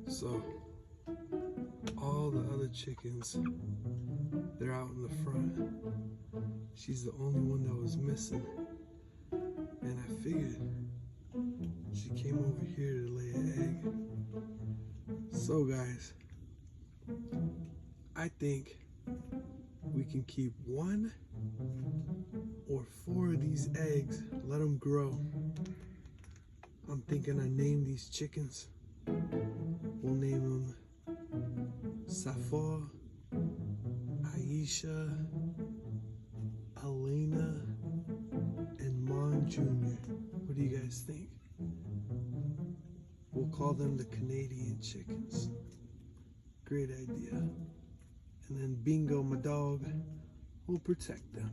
So all the other chickens, they're out in the front. She's the only one that was missing. And I figured she came over here to lay an egg. So guys, I think we can keep 1 or 4 of these eggs, let them grow. I'm thinking I name these chickens. We'll name them Safa, Aisha, Elena, and Mon Jr. What do you guys think? We'll call them the Canadian chickens. Great idea. And then Bingo, my dog, will protect them.